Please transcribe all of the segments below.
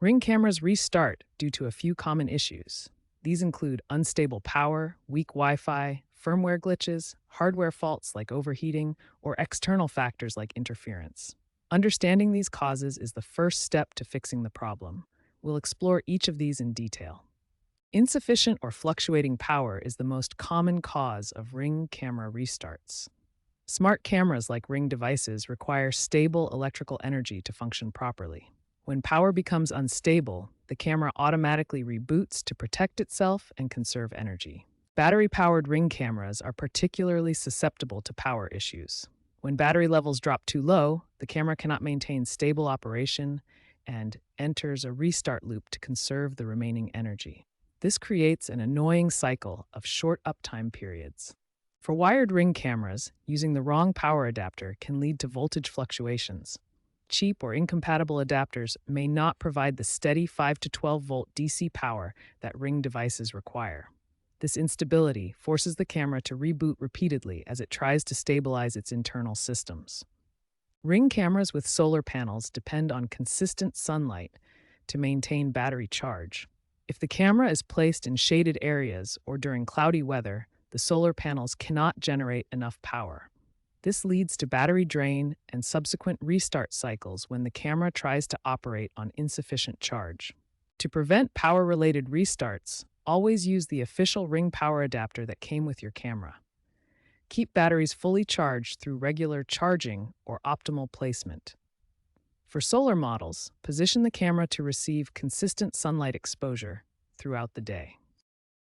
Ring cameras restart due to a few common issues. These include unstable power, weak Wi Fi, firmware glitches, hardware faults like overheating, or external factors like interference. Understanding these causes is the first step to fixing the problem. We'll explore each of these in detail. Insufficient or fluctuating power is the most common cause of Ring camera restarts. Smart cameras like Ring devices require stable electrical energy to function properly. When power becomes unstable, the camera automatically reboots to protect itself and conserve energy. Battery-powered Ring cameras are particularly susceptible to power issues. When battery levels drop too low, the camera cannot maintain stable operation and enters a restart loop to conserve the remaining energy. This creates an annoying cycle of short uptime periods. For wired Ring cameras, using the wrong power adapter can lead to voltage fluctuations. Cheap or incompatible adapters may not provide the steady 5 to 12 volt DC power that Ring devices require. This instability forces the camera to reboot repeatedly as it tries to stabilize its internal systems. Ring cameras with solar panels depend on consistent sunlight to maintain battery charge. If the camera is placed in shaded areas or during cloudy weather, the solar panels cannot generate enough power. This leads to battery drain and subsequent restart cycles when the camera tries to operate on insufficient charge. To prevent power-related restarts, always use the official Ring power adapter that came with your camera. Keep batteries fully charged through regular charging or optimal placement. For solar models, position the camera to receive consistent sunlight exposure throughout the day.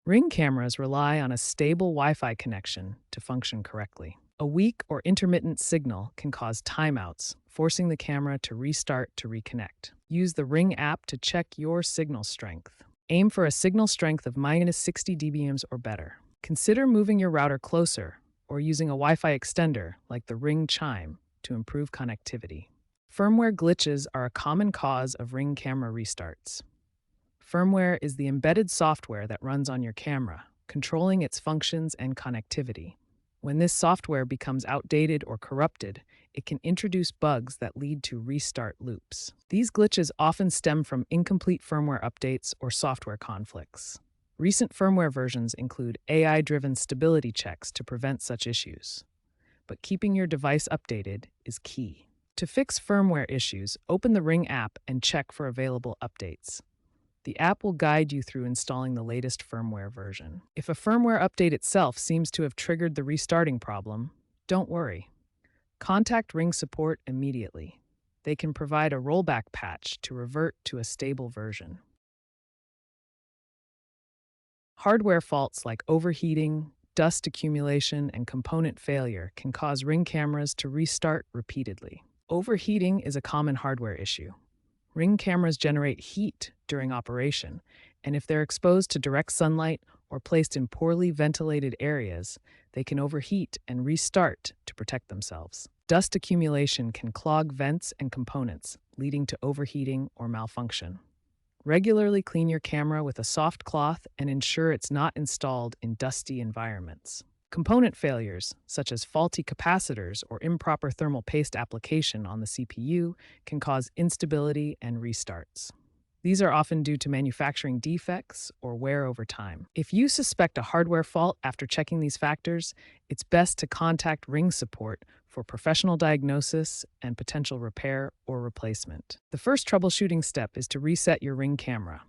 Ring cameras rely on a stable Wi-Fi connection to function correctly. A weak or intermittent signal can cause timeouts, forcing the camera to restart to reconnect. Use the Ring app to check your signal strength. Aim for a signal strength of -60 dBms or better. Consider moving your router closer or using a Wi-Fi extender like the Ring Chime to improve connectivity. Firmware glitches are a common cause of Ring camera restarts. Firmware is the embedded software that runs on your camera, controlling its functions and connectivity. When this software becomes outdated or corrupted, it can introduce bugs that lead to restart loops. These glitches often stem from incomplete firmware updates or software conflicts. Recent firmware versions include AI-driven stability checks to prevent such issues. But keeping your device updated is key. To fix firmware issues, open the Ring app and check for available updates. The app will guide you through installing the latest firmware version. If a firmware update itself seems to have triggered the restarting problem, don't worry. Contact Ring support immediately. They can provide a rollback patch to revert to a stable version. Hardware faults like overheating, dust accumulation, and component failure can cause Ring cameras to restart repeatedly. Overheating is a common hardware issue. Ring cameras generate heat during operation, and if they're exposed to direct sunlight or placed in poorly ventilated areas, they can overheat and restart to protect themselves. Dust accumulation can clog vents and components, leading to overheating or malfunction. Regularly clean your camera with a soft cloth and ensure it's not installed in dusty environments. Component failures, such as faulty capacitors or improper thermal paste application on the CPU, can cause instability and restarts. These are often due to manufacturing defects or wear over time. If you suspect a hardware fault after checking these factors, it's best to contact Ring support for professional diagnosis and potential repair or replacement. The first troubleshooting step is to reset your Ring camera.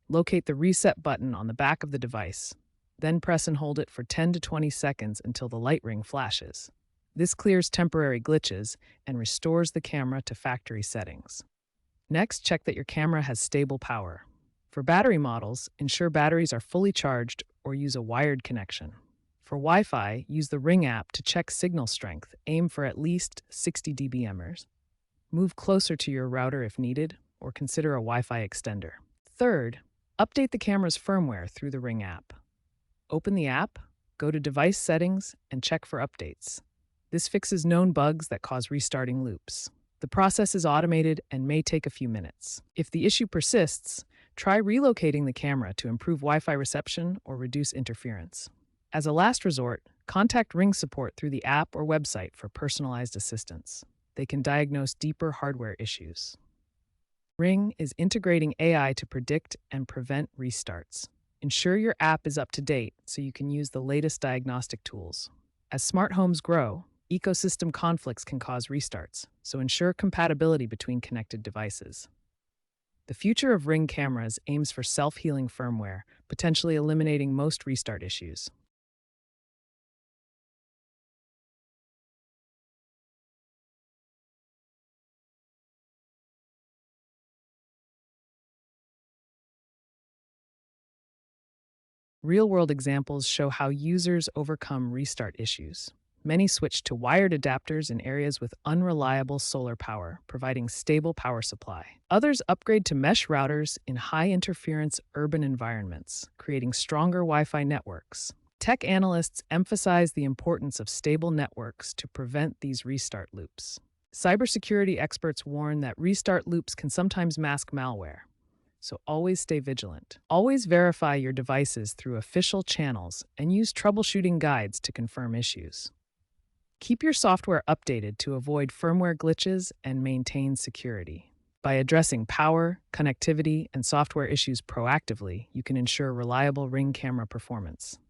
Locate the reset button on the back of the device. Then press and hold it for 10 to 20 seconds until the light ring flashes. This clears temporary glitches and restores the camera to factory settings. Next, check that your camera has stable power. For battery models, ensure batteries are fully charged or use a wired connection. For Wi-Fi, use the Ring app to check signal strength. Aim for at least 60 dBms. Move closer to your router if needed, or consider a Wi-Fi extender. Third, update the camera's firmware through the Ring app. Open the app, go to Device Settings, and check for updates. This fixes known bugs that cause restarting loops. The process is automated and may take a few minutes. If the issue persists, try relocating the camera to improve Wi-Fi reception or reduce interference. As a last resort, contact Ring support through the app or website for personalized assistance. They can diagnose deeper hardware issues. Ring is integrating AI to predict and prevent restarts. Ensure your app is up to date so you can use the latest diagnostic tools. As smart homes grow, ecosystem conflicts can cause restarts, so ensure compatibility between connected devices. The future of Ring cameras aims for self-healing firmware, potentially eliminating most restart issues. Real-world examples show how users overcome restart issues. Many switch to wired adapters in areas with unreliable solar power, providing stable power supply. Others upgrade to mesh routers in high-interference urban environments, creating stronger Wi-Fi networks. Tech analysts emphasize the importance of stable networks to prevent these restart loops. Cybersecurity experts warn that restart loops can sometimes mask malware, so always stay vigilant. Always verify your devices through official channels and use troubleshooting guides to confirm issues. Keep your software updated to avoid firmware glitches and maintain security. By addressing power, connectivity, and software issues proactively, you can ensure reliable Ring camera performance.